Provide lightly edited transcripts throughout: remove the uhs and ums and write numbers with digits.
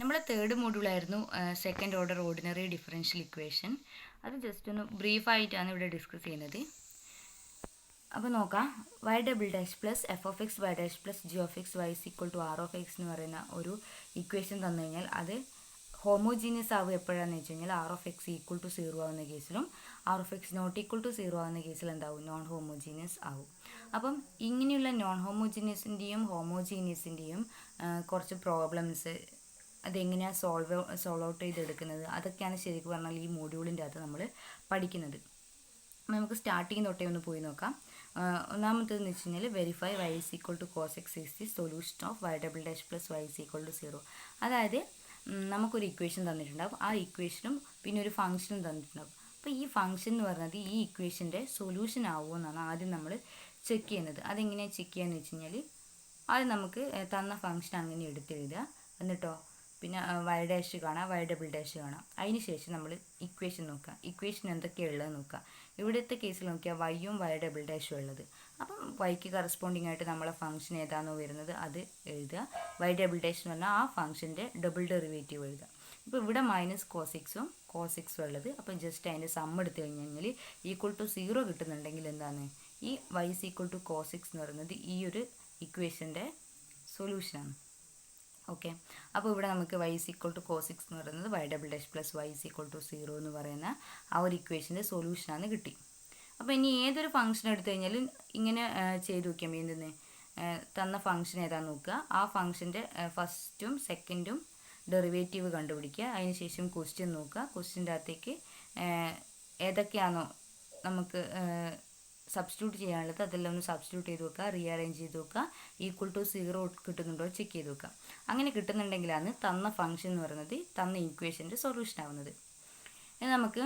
നമ്മുടെ തേർഡ് മോഡ്യൂളായിരുന്നു second order ordinary differential equation. അത് ജസ്റ്റ് ഒന്ന് ബ്രീഫായിട്ടാണ് ഇവിടെ ഡിസ്കസ് ചെയ്യുന്നത്. അപ്പോൾ നോക്കാം, y double dash plus f of x y dash plus g of x y is equal to r of x എന്ന് പറയുന്ന ഒരു ഇക്വേഷൻ തന്നു കഴിഞ്ഞാൽ അത് ഹോമോജീനിയസ് ആവുക എപ്പോഴാണെന്ന് വെച്ച് കഴിഞ്ഞാൽ r of x equal to 0 ആവുന്ന കേസിലും r of x not equal to 0 ആവുന്ന കേസിൽ എന്താവും, നോൺ ഹോമോജീനിയസ് ആവും. അപ്പം ഇങ്ങനെയുള്ള നോൺ ഹോമോജീനിയസിൻ്റെയും ഹോമോജീനിയസിൻ്റെയും കുറച്ച് പ്രോബ്ലംസ് അതെങ്ങനെയാണ് സോൾവ് ഔട്ട് ചെയ്തെടുക്കുന്നത് അതൊക്കെയാണ് ശരിക്കും പറഞ്ഞാൽ ഈ മോഡ്യൂളിൻ്റെ അകത്ത് നമ്മൾ പഠിക്കുന്നത്. നമുക്ക് സ്റ്റാർട്ടിങ് തൊട്ടേ ഒന്ന് പോയി നോക്കാം. ഒന്നാമത്തേതെന്ന് വെച്ച് കഴിഞ്ഞാൽ verify y is equal to cos x is the solution of y double dash plus y is equal to 0. അതായത് നമുക്കൊരു ഇക്വേഷൻ തന്നിട്ടുണ്ടാവും, ആ ഇക്വേഷനും പിന്നെ ഒരു ഫംഗ്ഷനും തന്നിട്ടുണ്ടാവും. അപ്പോൾ ഈ ഫംഗ്ഷൻ എന്ന് പറയുന്നത് ഈ ഇക്വേഷൻ്റെ സൊല്യൂഷൻ ആവുമോ എന്നാണ് ആദ്യം നമ്മൾ ചെക്ക് ചെയ്യുന്നത്. അതെങ്ങനെയാണ് ചെക്ക് ചെയ്യാന്ന് വെച്ച് കഴിഞ്ഞാൽ ആദ്യം നമുക്ക് തന്ന ഫംഗ്ഷൻ അങ്ങനെ എടുത്തെഴുതുക. എന്നിട്ടോ പിന്നെ വൈ ഡാഷ് കാണാം, വൈ ഡബിൾ ഡാഷ് കാണാം. അതിന് ശേഷം നമ്മൾ ഇക്വേഷൻ നോക്കുക, ഇക്വേഷൻ എന്തൊക്കെയാണ് ഉള്ളത് നോക്കുക. ഇവിടുത്തെ കേസിൽ നോക്കിയാൽ വൈയും വൈ ഡബിൾ ഡാഷും ഉള്ളത്. അപ്പം വൈക്ക് കറസ്പോണ്ടിങ് ആയിട്ട് നമ്മളെ ഫംഗ്ഷൻ ഏതാണോ വരുന്നത് അത് എഴുതുക. വൈ ഡബിൾ ഡാഷ് എന്ന് പറഞ്ഞാൽ ആ ഫംഗ്ഷൻ്റെ ഡബിൾ ഡെറിവേറ്റീവ് എഴുതുക. ഇപ്പോൾ ഇവിടെ മൈനസ് കോസിക്സും ഉള്ളത്. അപ്പം ജസ്റ്റ് അതിൻ്റെ സം എടുത്തു കഴിഞ്ഞാൽ ഈക്വൽ ടു 0 കിട്ടുന്നുണ്ടെങ്കിൽ എന്താണ്, ഈ y is equal to cos x എന്ന് പറയുന്നത് ഈ ഒരു ഇക്വേഷൻ്റെ സൊല്യൂഷനാണ്. ഓക്കെ, അപ്പോൾ ഇവിടെ നമുക്ക് y is equal to cos x എന്ന് പറയുന്നത് y double dash plus y is equal to 0 എന്ന് പറയുന്ന ആ ഒരു ഇക്വേഷൻ്റെ സൊല്യൂഷനാണ് കിട്ടി. അപ്പോൾ ഇനി ഏതൊരു ഫംഗ്ഷൻ എടുത്തു കഴിഞ്ഞാലും ഇങ്ങനെ ചെയ്ത് നോക്കിയാൽ എന്തെന്ന് തന്ന ഫംഗ്ഷൻ ഏതാണെന്ന് നോക്കുക, ആ ഫംഗ്ഷൻ്റെ ഫസ്റ്റും സെക്കൻഡും ഡെറിവേറ്റീവ് കണ്ടുപിടിക്കുക. അതിനുശേഷം ക്വസ്റ്റ്യൻ നോക്കുക, ക്വസ്റ്റ്യൻ്റെ അകത്തേക്ക് ഏതൊക്കെയാണോ നമുക്ക് സബ്സ്റ്റിറ്റ്യൂട്ട് ചെയ്യാനുള്ളത് അതെല്ലാം ഒന്ന് സബ്സ്റ്റിറ്റ്യൂട്ട് ചെയ്ത് വെക്കുക, റീഅറേഞ്ച് ചെയ്ത് വെക്കുക. ഈക്വൽ ടു 0 കിട്ടുന്നുണ്ടോ ചെക്ക് ചെയ്ത് വെക്കുക. അങ്ങനെ കിട്ടുന്നുണ്ടെങ്കിലാണ് തന്ന ഫംഗ്ഷൻ എന്ന് പറയുന്നത് തന്ന ഇക്വേഷൻ്റെ സൊല്യൂഷൻ ആവുന്നത്. ഇനി നമുക്ക്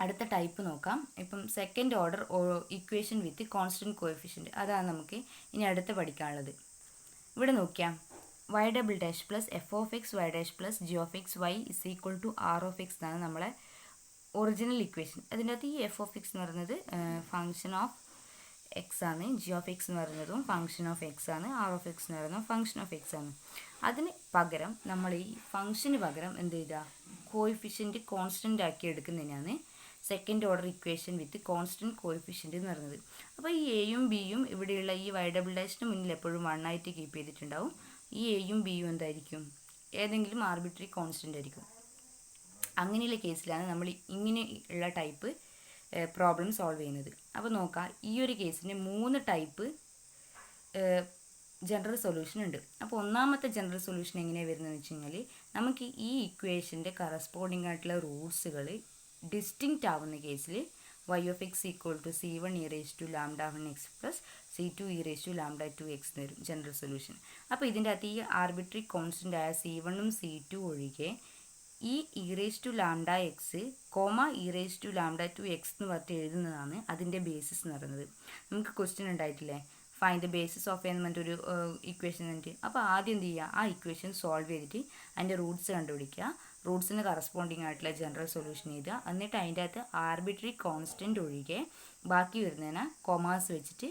അടുത്ത ടൈപ്പ് നോക്കാം. ഇപ്പം second order equation with constant coefficient, അതാണ് നമുക്ക് ഇനി അടുത്ത് പഠിക്കാനുള്ളത്. ഇവിടെ നോക്കിയാൽ y double dash plus f of x y dash plus g of x y is equal to r of x എന്നാണ് നമ്മളെ ഒറിജിനൽ ഇക്വേഷൻ. അതിൻ്റെ അകത്ത് ഈ എഫ് ഓഫ് എക്സ് എന്ന് പറയുന്നത് ഫംഗ്ഷൻ ഓഫ് എക്സ് ആണ്, ജി ഓഫ് എക്സ് എന്ന് പറയുന്നതും ഫംഗ്ഷൻ ഓഫ് എക്സ് ആണ്, ആർ ഓഫ് എക്സ് എന്ന് പറയുന്നതും ഫംഗ്ഷൻ ഓഫ് എക്സ് ആണ്. അതിന് പകരം നമ്മൾ ഈ ഫംഗ്ഷന് പകരം എന്ത് ചെയ്താൽ കോഎഫിഷ്യൻറ്റ് കോൺസ്റ്റൻ്റ് ആക്കി എടുക്കുന്നതിനാണ് second order equation with constant coefficient എന്ന് പറയുന്നത്. അപ്പോൾ ഈ എയും ബിയും ഇവിടെയുള്ള ഈ വൈ ഡബിൾ ഡാഷിന് മുന്നിൽ എപ്പോഴും 1 ആയിട്ട് കീപ്പ് ചെയ്തിട്ടുണ്ടാവും. ഈ എയും ബിയും എന്തായിരിക്കും, ഏതെങ്കിലും ആർബിട്രറി കോൺസ്റ്റൻ്റ് ആയിരിക്കും. അങ്ങനെയുള്ള കേസിലാണ് നമ്മൾ ഇങ്ങനെ ഉള്ള ടൈപ്പ് പ്രോബ്ലം സോൾവ് ചെയ്യുന്നത്. അപ്പോൾ നോക്കാം, ഈ ഒരു കേസിന് 3 ടൈപ്പ് ജനറൽ സൊല്യൂഷൻ ഉണ്ട്. അപ്പോൾ ഒന്നാമത്തെ ജനറൽ സൊല്യൂഷൻ എങ്ങനെയാണ് വരുന്നതെന്ന് വെച്ച് കഴിഞ്ഞാൽ നമുക്ക് ഈ ഇക്വേഷൻ്റെ കറസ്പോണ്ടിങ് ആയിട്ടുള്ള റൂട്ട്സുകൾ ഡിസ്റ്റിങ്ക്റ്റ് ആവുന്ന കേസിൽ y of x equal to C1 e raise to lambda 1 x plus C2 e raise to lambda 2 x എന്ന് വരും ജനറൽ സൊല്യൂഷൻ. അപ്പോൾ ഇതിൻ്റെ അകത്ത് ഈ ആർബിട്രറി കോൺസ്റ്റൻ്റ് ആയ C1ഉം C2 ഒഴികെ ഈ e raise to lambda x comma e raise to lambda 2 x എന്ന് പറഞ്ഞിട്ട് എഴുതുന്നതാണ് അതിൻ്റെ ബേസിസ് എന്ന് പറയുന്നത്. നമുക്ക് ക്വസ്റ്റ്യൻ ഉണ്ടായിട്ടില്ലേ, ഫൈൻഡ് ദ ബേസിസ് ഓഫ് എന്ന് പറഞ്ഞിട്ടൊരു ഇക്വേഷൻ ഉണ്ട്. അപ്പോൾ ആദ്യം എന്ത് ചെയ്യുക, ആ ഇക്വേഷൻ സോൾവ് ചെയ്തിട്ട് അതിൻ്റെ റൂട്ട്സ് കണ്ടുപിടിക്കുക, റൂട്ട്സിന് കറസ്പോണ്ടിങ് ആയിട്ടുള്ള ജനറൽ സൊല്യൂഷൻ എഴുതുക. എന്നിട്ട് അതിൻ്റെ അകത്ത് ആർബിട്രറി കോൺസ്റ്റൻ്റ് ഒഴികെ ബാക്കി വരുന്നതിനെ കൊമാസ് വെച്ചിട്ട്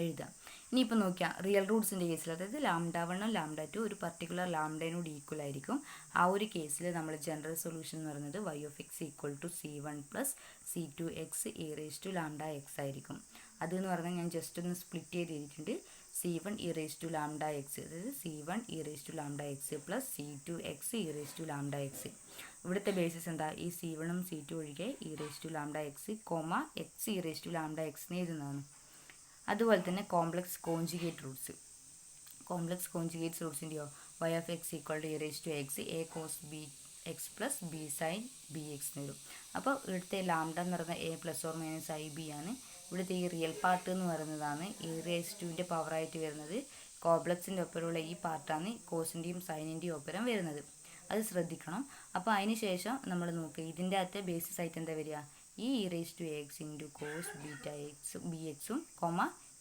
എഴുതുക. ഇനിയിപ്പോൾ നോക്കിയാൽ റിയൽ റൂട്ട്സിൻ്റെ കേസിൽ, അതായത് ലാംഡ 1 ലാംഡ 2 ഒരു പർട്ടിക്കുലർ ലാംഡേനോട് ഈക്വൽ ആയിരിക്കും. ആ ഒരു കേസിൽ നമ്മൾ ജനറൽ സൊല്യൂഷൻ എന്ന് പറയുന്നത് y of x equal to C1 plus C2 x e raise to lambda x ആയിരിക്കും. അതെന്ന് പറഞ്ഞാൽ ഞാൻ ജസ്റ്റ് ഒന്ന് സ്പ്ലിറ്റ് ചെയ്ത് എഴുതിയിട്ടുണ്ട്. C1 e raise to lambda x, അതായത് C1 e raise to lambda x plus C2 x e raise to lambda x. ഇവിടുത്തെ basis എന്താ, ഈ C1ഉം C2 ഒഴികെ e raise to lambda x comma x e raise to lambda എക്സിന് എഴുതുന്നതാണ്. അതുപോലെ തന്നെ complex conjugate roots, complex conjugate റൂട്ട്സിൻ്റെയോ y of x equal to e raise to x a cos b x plus b sine b X എന്ന് വരും. അപ്പോൾ ഇവിടുത്തെ lambda എന്ന് പറയുന്നത് A plus or minus I B ആണ്. ഇവിടുത്തെ ഈ റിയൽ പാർട്ട് എന്ന് പറയുന്നതാണ് ഇ റേസ് ടുവിൻ്റെ പവറായിട്ട് വരുന്നത്. കോംപ്ലക്സിൻ്റെ ഒപ്പരമുള്ള ഈ പാർട്ടാണ് കോസിൻ്റെയും സൈനിൻ്റെയും ഒപ്പരം വരുന്നത്, അത് ശ്രദ്ധിക്കണം. അപ്പോൾ അതിന് ശേഷം നമ്മൾ നോക്കുക, ഇതിൻ്റെ അകത്തെ ബേസിസ് ആയിട്ട് എന്താ വരിക, ഈ e raise to x into cos beta x b എക്സും comma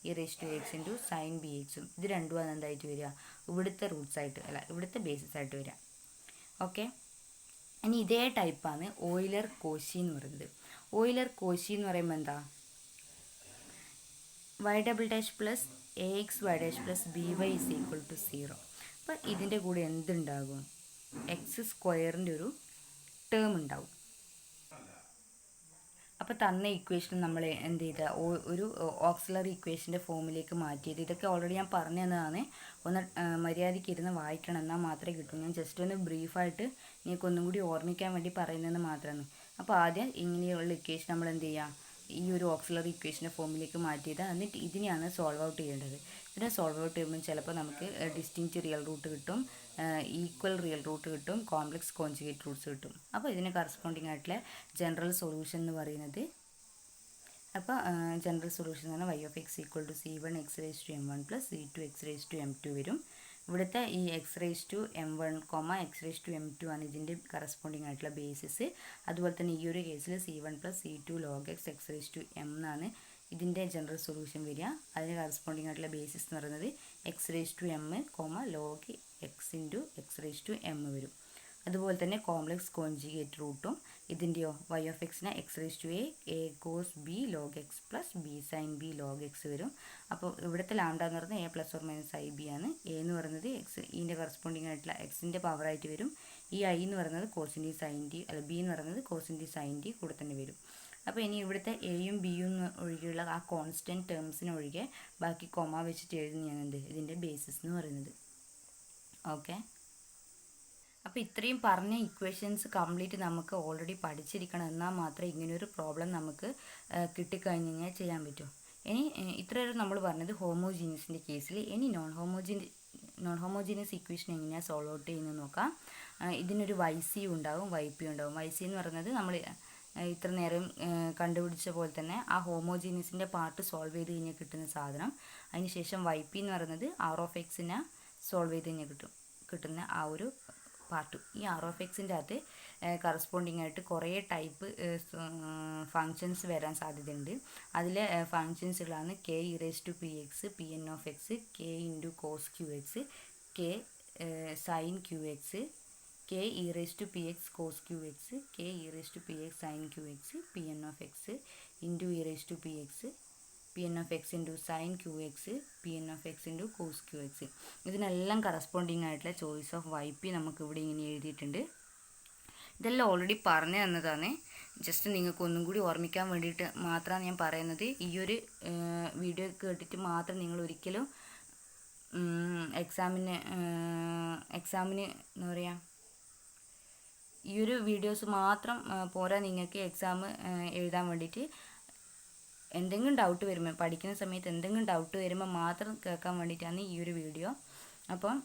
e raise to x into sine b എക്സും, ഇത് രണ്ടുമാണ് എന്തായിട്ട് വരിക, ഇവിടുത്തെ റൂട്ട്സ് ആയിട്ട് ഇവിടുത്തെ ബേസിസ് ആയിട്ട് വരിക. ഓക്കെ, ഇനി ഇതേ ടൈപ്പാണ് ഓയിലർ കോശി എന്ന് പറയുന്നത്. ഓയിലർ കോശി എന്ന് പറയുമ്പോൾ എന്താ, y double dash plus a x y dash plus b y is equal to 0. അപ്പോൾ അപ്പോൾ ഇതിൻ്റെ കൂടെ എന്തുണ്ടാകും? എക്സ് സ്ക്വയറിൻ്റെ ഒരു ടേം ഉണ്ടാവും. അപ്പോൾ തന്ന ഇക്വേഷൻ നമ്മൾ എന്ത് ചെയ്ത ഒരു ഓക്സിലറി ഇക്വേഷൻ്റെ ഫോമിലേക്ക് മാറ്റിയത്. ഇതൊക്കെ ഓൾറെഡി ഞാൻ പറഞ്ഞു തന്നതാണ്. ഒന്ന് മര്യാദയ്ക്ക് ഇരുന്ന് വായിക്കണം, എന്നാൽ മാത്രമേ കിട്ടൂ. ഞാൻ ജസ്റ്റ് ഒന്ന് ബ്രീഫായിട്ട് നിങ്ങൾക്ക് ഒന്നും കൂടി ഓർമ്മിക്കാൻ വേണ്ടി പറയുന്നതെന്ന് മാത്രമാണ്. അപ്പോൾ ആദ്യം ഇങ്ങനെയുള്ള ഇക്വേഷൻ നമ്മൾ എന്ത് ചെയ്യുക, ഈ ഒരു ഓക്സിലറി ഇക്വേഷൻ്റെ ഫോമിലേക്ക് മാറ്റിയത്. എന്നിട്ട് ഇതിനെയാണ് സോൾവ് ഔട്ട് ചെയ്യേണ്ടത്. ഇതിനെ സോൾവ് ഔട്ട് ചെയ്യുമ്പോൾ ചിലപ്പോൾ നമുക്ക് ഡിസ്റ്റിങ്ക്റ്റ് റിയൽ റൂട്ട് കിട്ടും, ഈക്വൽ റിയൽ റൂട്ട് കിട്ടും, കോംപ്ലക്സ് കോൺജുഗേറ്റ് റൂട്ട്സ് കിട്ടും. അപ്പോൾ ഇതിന് കറസ്പോണ്ടിങ് ആയിട്ടുള്ള ജനറൽ സൊല്യൂഷൻ എന്ന് പറയുന്നത്, അപ്പോൾ ജനറൽ സൊല്യൂഷൻ എന്ന് പറഞ്ഞാൽ y(x) = c1x(m1) + c2x(m2) വരും. ഇവിടുത്തെ ഈ x(m1), x(m2) ആണ് ഇതിൻ്റെ കറസ്പോണ്ടിങ് ആയിട്ടുള്ള ബേസിസ്. അതുപോലെ തന്നെ ഈ ഒരു കേസിൽ c1 + c2 log x x(m) എന്നാണ് ഇതിൻ്റെ ജനറൽ സൊല്യൂഷൻ വരിക. അതിന് കറസ്പോണ്ടിങ് ആയിട്ടുള്ള ബേസിസ് എന്ന് പറയുന്നത് x(m), log x × x(m) വരും. അതുപോലെ തന്നെ കോംപ്ലക്സ് കോൺജുഗേറ്റ് റൂട്ടും ഇതിൻ്റെയോ y(x)ന് x(a) cos b log x + b sin b log x വരും. അപ്പോൾ ഇവിടുത്തെ ലാംഡ എന്ന് പറയുന്നത് a ± ib ആണ്. a എന്ന് പറയുന്നത് ഇതിൻ്റെ കറസ്പോണ്ടിങ് ആയിട്ടുള്ള എക്സിൻ്റെ പവറായിട്ട് വരും. ഈ i എന്ന് പറയുന്നത് കോസിൻ്റെ sin t, അല്ല b എന്ന് പറയുന്നത് കോസിൻ്റെ sin t കൂടെ തന്നെ വരും. അപ്പോൾ ഇനി ഇവിടുത്തെ എയും ബിയും ഒഴികെയുള്ള ആ കോൺസ്റ്റൻറ്റ് ടേംസിന് ഒഴികെ ബാക്കി കൊമ വെച്ചിട്ട് എഴുതുന്നതാണ് ഇതിൻ്റെ ബേസിസ് എന്ന് പറയുന്നത്. ഓക്കെ, അപ്പോൾ ഇത്രയും പറഞ്ഞ ഇക്വേഷൻസ് കംപ്ലീറ്റ് നമുക്ക് ഓൾറെഡി പഠിച്ചിരിക്കണം, എന്നാൽ മാത്രമേ ഇങ്ങനൊരു പ്രോബ്ലം നമുക്ക് കിട്ടിക്കഴിഞ്ഞ് കഴിഞ്ഞാൽ ചെയ്യാൻ പറ്റൂ. ഇനി ഇത്രയും നമ്മൾ പറഞ്ഞത് ഹോമോജീനിയസിൻ്റെ കേസിൽ. ഇനി നോൺ ഹോമോജീനിയസ് ഇക്വേഷൻ എങ്ങനെയാണ് സോൾവ് ഔട്ട് ചെയ്യുന്നത് നോക്കാം. ഇതിനൊരു YC ഉണ്ടാവും, YP ഉണ്ടാവും. YC എന്ന് പറയുന്നത് നമ്മൾ ഇത്ര നേരം കണ്ടുപിടിച്ച പോലെ തന്നെ ആ ഹോമോജീനിയസിൻ്റെ പാർട്ട് സോൾവ് ചെയ്ത് കഴിഞ്ഞാൽ കിട്ടുന്ന സാധനം. അതിനുശേഷം YP എന്ന് പറയുന്നത് R(x)നെ സോൾവ് ചെയ്ത് കഴിഞ്ഞാൽ കിട്ടുന്ന ആ ഒരു പാർട്ട്. ഈ R(x)ൻ്റെ അകത്ത് കറസ്പോണ്ടിങ് ആയിട്ട് കുറേ ടൈപ്പ് ഫങ്ഷൻസ് വരാൻ സാധ്യതയുണ്ട്. അതിലെ ഫങ്ഷൻസുകളാണ് k(e)px, Pn(x), k × cos qx, k sin qx, k(e)px cos qx, k(e)px sin qx, Pn(x) × e)px, Pn(x) × sin qx, Pn(x) × cos qx. ഇതിനെല്ലാം കറസ്പോണ്ടിങ് ആയിട്ടുള്ള ചോയ്സ് ഓഫ് YP നമുക്ക് ഇവിടെ ഇങ്ങനെ എഴുതിയിട്ടുണ്ട്. ഇതെല്ലാം ഓൾറെഡി പറഞ്ഞു തന്നതാണ്. ജസ്റ്റ് നിങ്ങൾക്ക് ഒന്നും കൂടി ഓർമ്മിക്കാൻ വേണ്ടിയിട്ട് മാത്രമാണ് ഞാൻ പറയുന്നത്. ഈ ഒരു വീഡിയോ കേട്ടിട്ട് മാത്രം നിങ്ങൾ ഒരിക്കലും എക്സാമിന് എന്താ പറയുക, ഈ ഒരു വീഡിയോസ് മാത്രം പോരാ നിങ്ങൾക്ക് എക്സാം എഴുതാൻ വേണ്ടിയിട്ട്. എന്തെങ്കിലും ഡൗട്ട് വരുമ്പോൾ, പഠിക്കുന്ന സമയത്ത് എന്തെങ്കിലും ഡൗട്ട് വരുമ്പോൾ മാത്രം കേൾക്കാൻ വേണ്ടിയിട്ടാണ് ഈ ഒരു വീഡിയോ. അപ്പം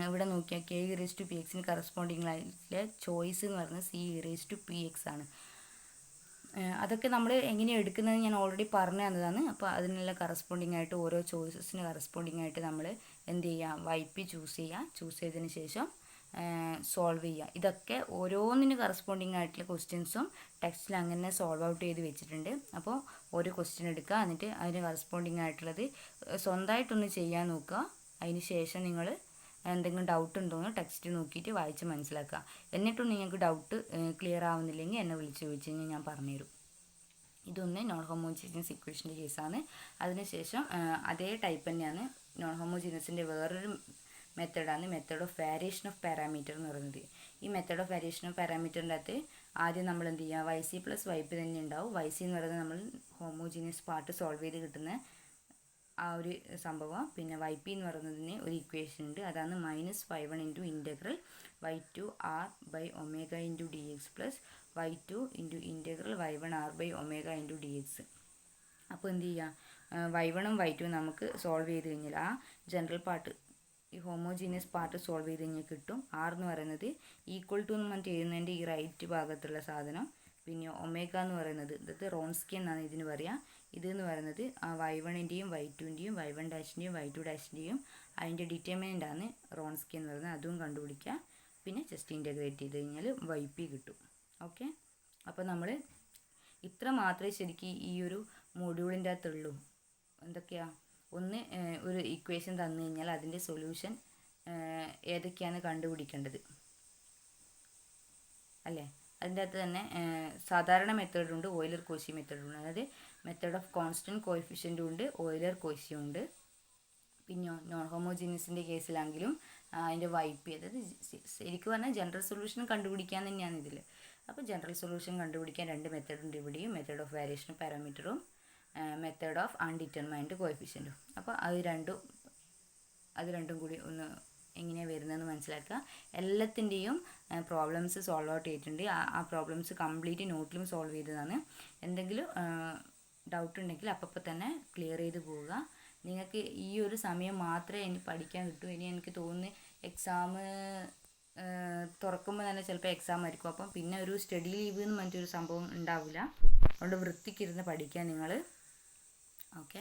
ഇവിടെ നോക്കിയാൽ k(e)px കറസ്പോണ്ടിങ് ആയിട്ടുള്ള ചോയ്സ് എന്ന് പറയുന്നത് c(e)px ആണ്. അതൊക്കെ നമ്മൾ എങ്ങനെയാണ് എടുക്കുന്നത് ഞാൻ ഓൾറെഡി പറഞ്ഞു തന്നതാണ്. അപ്പോൾ അതിനുള്ള കറസ്പോണ്ടിങ് ആയിട്ട് ഓരോ ചോയ്സസിന് കറസ്പോണ്ടിങ് ആയിട്ട് നമ്മൾ എന്ത് ചെയ്യുക, YP ചൂസ് ചെയ്തതിന് ശേഷം സോൾവ് ചെയ്യുക. ഇതൊക്കെ ഓരോന്നിന് കറസ്പോണ്ടിങ് ആയിട്ടുള്ള ക്വസ്റ്റ്യൻസും ടെക്സ്റ്റിൽ അങ്ങനെ സോൾവ് ഔട്ട് ചെയ്ത് വെച്ചിട്ടുണ്ട്. അപ്പോൾ ഓരോ ക്വസ്റ്റ്യൻ എടുക്കുക, എന്നിട്ട് അതിന് കറസ്പോണ്ടിങ് ആയിട്ടുള്ളത് സ്വന്തമായിട്ടൊന്ന് ചെയ്യാൻ നോക്കുക. അതിന് ശേഷം നിങ്ങൾ എന്തെങ്കിലും ഡൗട്ട് ഉണ്ടോയെന്ന് ടെക്സ്റ്റ് നോക്കിയിട്ട് വായിച്ച് മനസ്സിലാക്കുക. എന്നിട്ടും നിങ്ങൾക്ക് ഡൗട്ട് ക്ലിയർ ആവുന്നില്ലെങ്കിൽ എന്നെ വിളിച്ച് ചോദിച്ചു കഴിഞ്ഞാൽ ഞാൻ പറഞ്ഞുതരും. ഇതൊന്ന് നോൺ ഹോമോജീനിയസ് ഇക്വേഷൻ്റെ കേസാണ്. അതിനുശേഷം അതേ ടൈപ്പ് തന്നെയാണ് നോൺ ഹോമോജീനിയസിൻ്റെ വേറൊരു മെത്തേഡാണ് method of variation of parameter എന്ന് പറയുന്നത്. ഈ മെത്തേഡ് ഓഫ് വേരിയേഷൻ ഓഫ് പാരാമീറ്ററിൻ്റെ അകത്ത് ആദ്യം നമ്മൾ എന്ത് ചെയ്യുക, YC + YP തന്നെ ഉണ്ടാവും. YC എന്ന് പറയുന്നത് നമ്മൾ ഹോമോജീനിയസ് പാർട്ട് സോൾവ് ചെയ്ത് കിട്ടുന്ന ആ ഒരു സംഭവം. പിന്നെ YP എന്ന് പറയുന്നതിന് ഒരു ഇക്വേഷൻ ഉണ്ട്, അതാണ് -φ1 × integral y2 r/ω × dx + y2 × integral y1 r/ω × dx. അപ്പോൾ എന്ത് ചെയ്യുക, y1 ഉം y2 ഉം നമുക്ക് സോൾവ് ചെയ്ത് കഴിഞ്ഞാൽ ആ ജനറൽ പാർട്ട്, ഈ ഹോമോജീനിയസ് പാർട്ട് സോൾവ് ചെയ്ത് കഴിഞ്ഞാൽ കിട്ടും. R എന്ന് പറയുന്നത് ഈക്വൽ ടു എന്ന് പറഞ്ഞിട്ട് എഴുതുന്നതിൻ്റെ ഈ റൈറ്റ് ഭാഗത്തുള്ള സാധനം. പിന്നെ ഒമേഗ എന്ന് പറയുന്നത്, ഇത് റോൺസ്കി എന്നാണ് ഇതിന് പറയുക. ഇതെന്ന് പറയുന്നത് y1ൻ്റെയും y2ൻ്റെയും y1' y2' അതിൻ്റെ ഡിറ്റർമിനൻ്റ് ആണ് റോൺസ്കി എന്ന് പറയുന്നത്. അതും കണ്ടുപിടിക്കുക. പിന്നെ ജസ്റ്റ് ഇൻ്റഗ്രേറ്റ് ചെയ്ത് കഴിഞ്ഞാൽ YP കിട്ടും. ഓക്കെ, അപ്പോൾ നമ്മൾ ഇത്ര മാത്രമേ ശരിക്കും ഈ ഒരു മൊഡ്യൂളിൻ്റെ അകത്തുള്ളൂ. എന്തൊക്കെയാണ്, ഒന്ന് ഒരു ഇക്വേഷൻ തന്നു കഴിഞ്ഞാൽ അതിൻ്റെ സൊല്യൂഷൻ ഏതൊക്കെയാണ് കണ്ടുപിടിക്കേണ്ടത് അല്ലേ. അതിൻ്റെ അകത്ത് തന്നെ സാധാരണ മെത്തേഡുണ്ട്, ഓയിലർ കോശി മെത്തേഡുണ്ട്. അതായത് മെത്തേഡ് ഓഫ് കോൺസ്റ്റൻറ്റ് കോഎഫിഷ്യൻ്റും ഉണ്ട്, ഓയിലർ കോശിയും ഉണ്ട്. പിന്നെ നോൺ ഹോമോജീനിയസിൻ്റെ കേസിലാണെങ്കിലും അതിൻ്റെ YP, അതായത് ശരിക്കും പറഞ്ഞാൽ ജനറൽ സൊല്യൂഷൻ കണ്ടുപിടിക്കാൻ തന്നെയാണ് ഇതിൽ. അപ്പോൾ ജനറൽ സൊല്യൂഷൻ കണ്ടുപിടിക്കാൻ 2 മെത്തേഡ് ഉണ്ട് ഇവിടെയും, മെത്തേഡ് ഓഫ് വേരിയേഷൻ പാരാമീറ്ററും മെത്തേഡ് ഓഫ് അൺഡിറ്റർമൈൻഡ് കോഎഫിഷ്യൻറ്റും. അപ്പോൾ അത് രണ്ടും കൂടി ഒന്ന് എങ്ങനെയാണ് വരുന്നതെന്ന് മനസ്സിലാക്കുക. എല്ലാത്തിൻ്റെയും പ്രോബ്ലംസ് സോൾവ് ഔട്ട് ചെയ്തിട്ടുണ്ട്. ആ പ്രോബ്ലംസ് കംപ്ലീറ്റ് നോട്ടിലും സോൾവ് ചെയ്തതാണ്. എന്തെങ്കിലും ഡൗട്ട് ഉണ്ടെങ്കിൽ അപ്പം തന്നെ ക്ലിയർ ചെയ്ത് പോവുക. നിങ്ങൾക്ക് ഈ ഒരു സമയം മാത്രമേ ഇനി പഠിക്കാൻ കിട്ടൂ. ഇനി എനിക്ക് തോന്നുന്നു എക്സാം തുറക്കുമ്പോൾ തന്നെ ചിലപ്പോൾ എക്സാം ആയിരിക്കും. അപ്പം പിന്നെ ഒരു സ്റ്റഡി ലീവ് എന്ന് പറഞ്ഞിട്ടൊരു സംഭവം ഉണ്ടാവില്ല. അതുകൊണ്ട് വൃത്തിക്കിരുന്ന് പഠിക്കാൻ നിങ്ങൾ. ഓക്കെ.